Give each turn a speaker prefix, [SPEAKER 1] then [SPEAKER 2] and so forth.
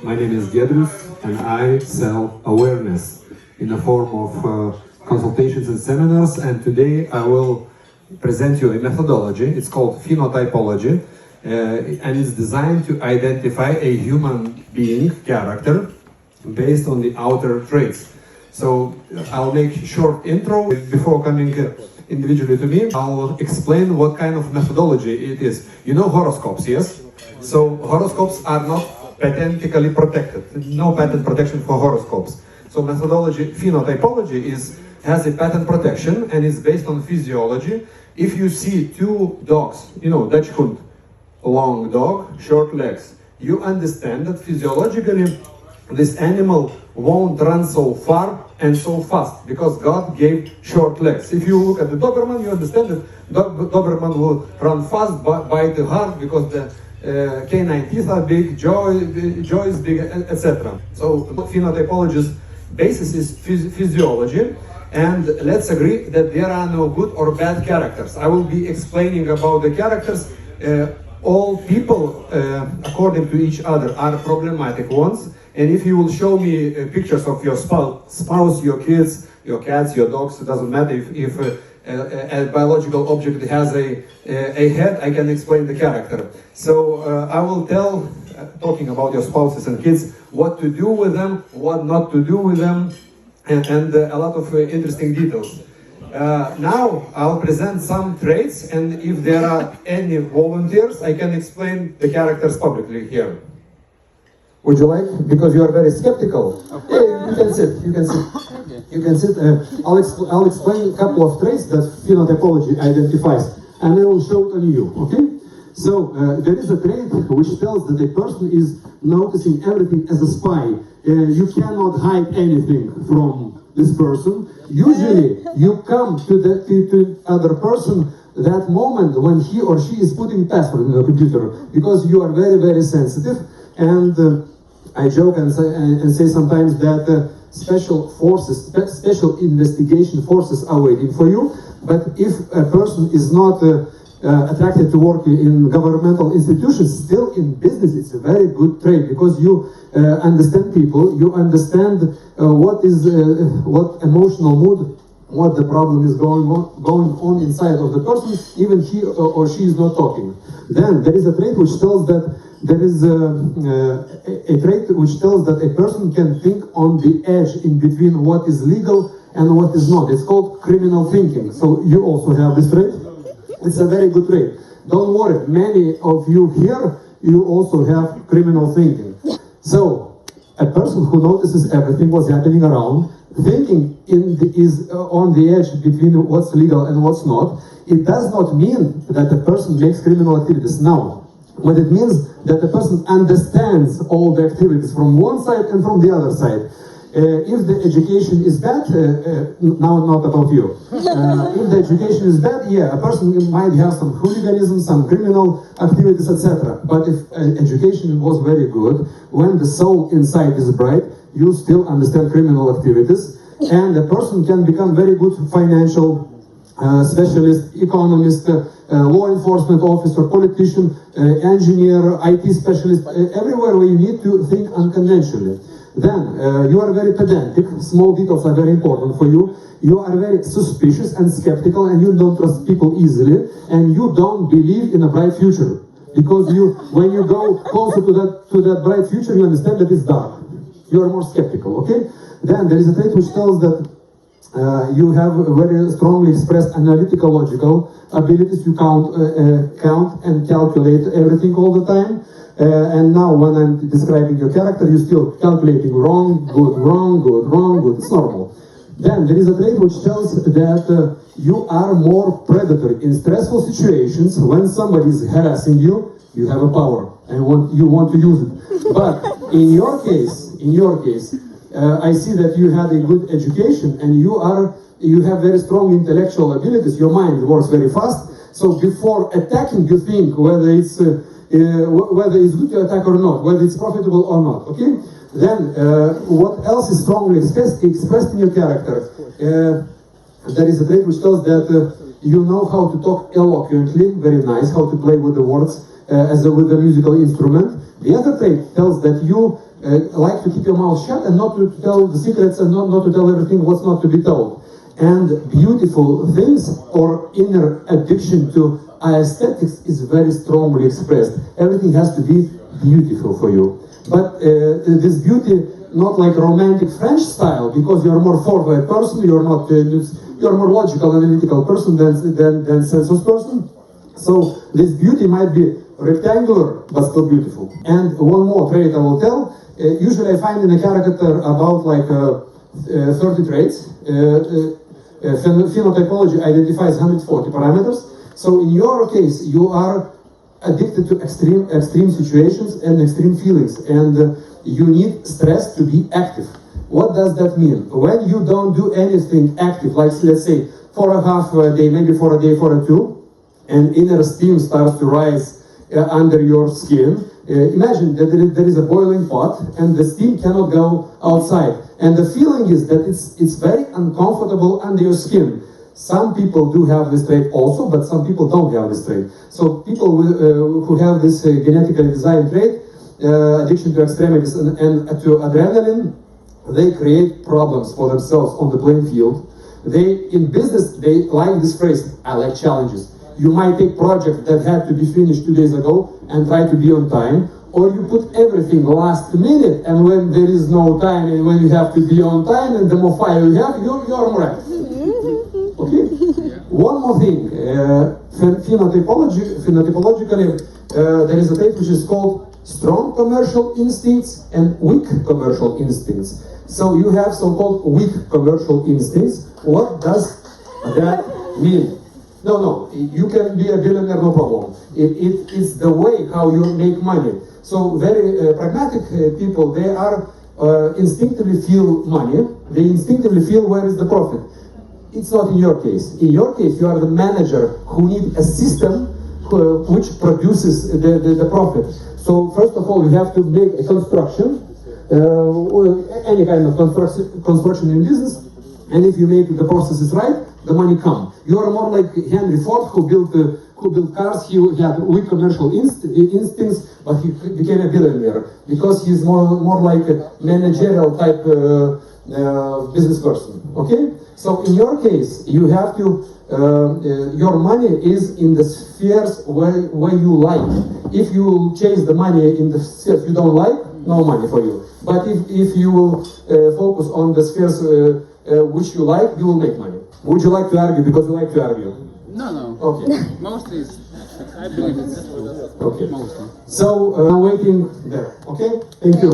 [SPEAKER 1] My name is Gedrus, and I sell awareness in the form of consultations and seminars. And today I will present you a methodology. It's called Phenotypology, and it's designed to identify a human being character based on the outer traits. So I'll make a short intro before coming individually to me. I'll explain what kind of methodology it is. You know horoscopes, yes? So horoscopes are not patentically protected. No patent protection for horoscopes. So methodology, phenotypology, has a patent protection and is based on physiology. If you see two dogs, you know, Dutch Hund, long dog, short legs, you understand that physiologically this animal won't run so far and so fast because God gave short legs. If you look at the Doberman, you understand that Doberman will run fast, bite hard because the canine teeth are big, jaw is big, etc. So phenotypology's basis is physiology, and let's agree that there are no good or bad characters. I will be explaining about the characters. All people, according to each other, are problematic ones. And if you will show me pictures of your spouse, your kids, your cats, your dogs, it doesn't matter if a biological object has a head, I can explain the character. So I will tell, talking about your spouses and kids, what to do with them, what not to do with them, and a lot of interesting details. Now I'll present some traits, and if there are any volunteers, I can explain the characters publicly here. Would you like? Because you are very skeptical. Hey, you can sit. You can sit. You can sit. I'll explain a couple of traits that phenotypology identifies, and I will show it on you. Okay? So there is a trait which tells that a person is noticing everything as a spy. You cannot hide anything from this person. Usually, you come to the other person that moment when he or she is putting password in the computer, because you are very, very sensitive. And I joke and say sometimes that special forces, special investigation forces are waiting for you. But if a person is not attracted to work in governmental institutions, still in business, it's a very good trait, because you understand people, you understand what emotional mood, what the problem is going on inside of the person, even he or she is not talking. Then there is a trait which tells that there is a trait which tells that a person can think on the edge in between what is legal and what is not. It's called criminal thinking. So you also have this trait. It's a very good trait. Don't worry, many of you here, you also have criminal thinking. So a person who notices everything what's happening around, thinking is on the edge between what's legal and what's not, it does not mean that a person makes criminal activities. Now, what it means that a person understands all the activities from one side and from the other side. If the education is bad, now not about you. If the education is bad, yeah, a person might have some hooliganism, some criminal activities, etc. But if education was very good, when the soul inside is bright, you still understand criminal activities, and a person can become very good financial specialist, economist, law enforcement officer, politician, engineer, IT specialist, everywhere where you need to think unconventionally. Then you are very pedantic, small details are very important for you. You are very suspicious and skeptical, and you don't trust people easily, and you don't believe in a bright future. Because when you go closer to that bright future, you understand that it's dark. You are more skeptical, okay? Then there is a trait which tells that you have very strongly expressed analytical, logical abilities. You count and calculate everything all the time. And now when I'm describing your character, you're still calculating wrong, good, wrong, good, wrong, good. It's normal. Then there is a trait which tells that you are more predatory. In stressful situations, when somebody is harassing you, you have a power and you want to use it. But in your case, I see that you had a good education and you have very strong intellectual abilities. Your mind works very fast. So before attacking, you think whether it's good to attack or not, whether it's profitable or not. Okay. Then what else is strongly expressed in your character? There is a trait which tells that you know how to talk eloquently, very nice, how to play with the words with a musical instrument. The other trait tells that you like to keep your mouth shut and not to tell the secrets and not to tell everything what's not to be told. And beautiful things or inner addiction to aesthetics is very strongly expressed. Everything has to be beautiful for you. But this beauty, not like romantic French style, because you're a more forward person, you're not, you're more logical, analytical person than sensuous person. So this beauty might be rectangular, but still beautiful. And one more trait I will tell. Usually I find in a caricature about like 30 traits. Phenotypology identifies 140 parameters. So in your case, you are addicted to extreme situations and extreme feelings, and you need stress to be active. What does that mean? When you don't do anything active, like let's say for a half a day, maybe for a day, for a two, and inner steam starts to rise under your skin, imagine that there is a boiling pot and the steam cannot go outside. And the feeling is that it's very uncomfortable under your skin. Some people do have this trait also, but some people don't have this trait. So people who have this genetically designed trait, addiction to extremities and to adrenaline, they create problems for themselves on the playing field. In business, they like this phrase, I like challenges. You might take projects that had to be finished 2 days ago and try to be on time, or you put everything last minute, and when there is no time and when you have to be on time and the more fire you have, you're more active. Okay? One more thing, phenotypologically, there is a trait which is called strong commercial instincts and weak commercial instincts. So you have so-called weak commercial instincts. What does that mean? No, you can be a billionaire, no problem. It's the way how you make money. So very pragmatic people, they are instinctively feel money. They instinctively feel where is the profit. It's not in your case. In your case, you are the manager who need a system which produces the profit. So first of all, you have to make a construction, any kind of construction in business, and if you make the processes right, the money comes. You are more like Henry Ford, who built cars. He had weak commercial instincts, but he became a billionaire because he's more like a managerial type business person. Okay, so in your case, you have to your money is in the spheres where you like. If you chase the money in the spheres you don't like, no money for you. But if you will focus on the spheres which you like, you will make money. Would you like to argue? Because you like to argue.
[SPEAKER 2] No.
[SPEAKER 1] Okay.
[SPEAKER 2] Mostly, I believe it's
[SPEAKER 1] okay.
[SPEAKER 2] Mostly.
[SPEAKER 1] So I'm waiting there. Okay. Thank you.